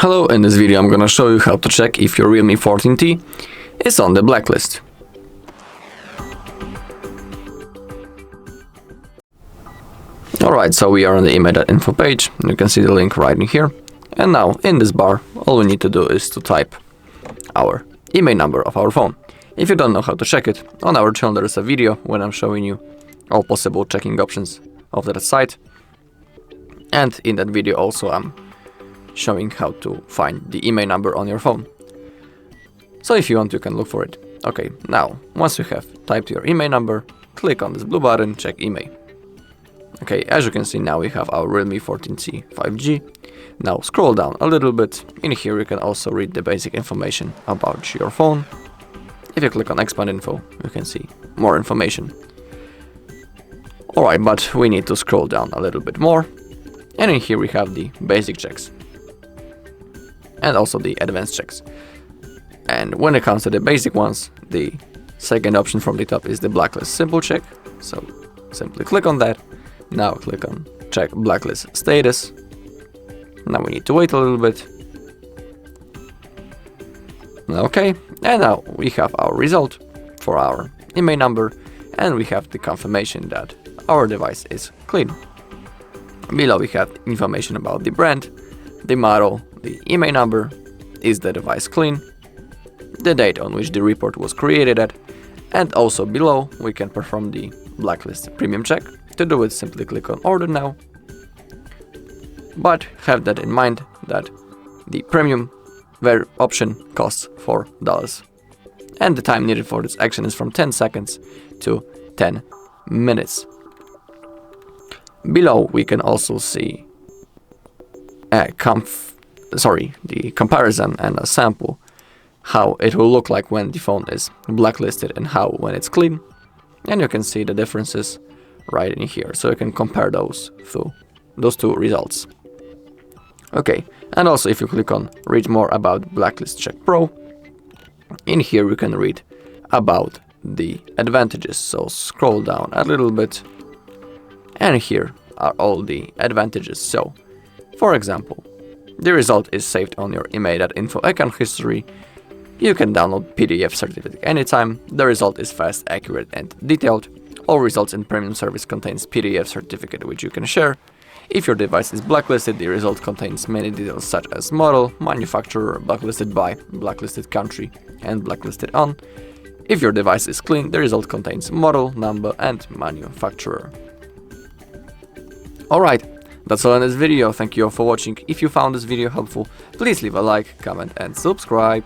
Hello, in this video I'm gonna show you how to check if your REALME 14T is on the blacklist. Alright, so we are on the IMEI.info page, and you can see the link right in here. And now, in this bar, all we need to do is to type our IMEI number of our phone. If you don't know how to check it, on our channel there is a video when I'm showing you all possible checking options of that site. And in that video also I'm showing how to find the IMEI number on your phone. So if you want, you can look for it. Okay, now, once you have typed your IMEI number, click on this blue button, check IMEI. Okay, as you can see now we have our REALME 14T 5G. Now scroll down a little bit. In here you can also read the basic information about your phone. If you click on expand info, you can see more information. Alright, but we need to scroll down a little bit more. And in here we have the basic checks. And also the advanced checks. And when it comes to the basic ones, the second option from the top is the blacklist simple check. So simply click on that. Now click on check blacklist status. Now we need to wait a little bit. Okay, and now we have our result for our IMEI number, and we have the confirmation that our device is clean. Below we have information about the brand, the model, the IMEI number, is the device clean, the date on which the report was created at, and also below we can perform the blacklist premium check. To do it, simply click on order now, but have that in mind that the premium option costs $4, and the time needed for this action is from 10 seconds to 10 minutes. Below we can also see the comparison and a sample how it will look like when the phone is blacklisted and how when it's clean, and you can see the differences right in here, so you can compare those two results. Okay, and also if you click on read more about Blacklist Check Pro, in here you can read about the advantages. So scroll down a little bit, and here are all the advantages. So, for example, the result is saved on your IMEI.info account history. You can download PDF certificate anytime. The result is fast, accurate, and detailed. All results in premium service contains PDF certificate which you can share. If your device is blacklisted, the result contains many details such as model, manufacturer, blacklisted by, blacklisted country, and blacklisted on. If your device is clean, the result contains model, number, and manufacturer. Alright, that's all in this video. Thank you all for watching. If you found this video helpful, please leave a like, comment, and subscribe.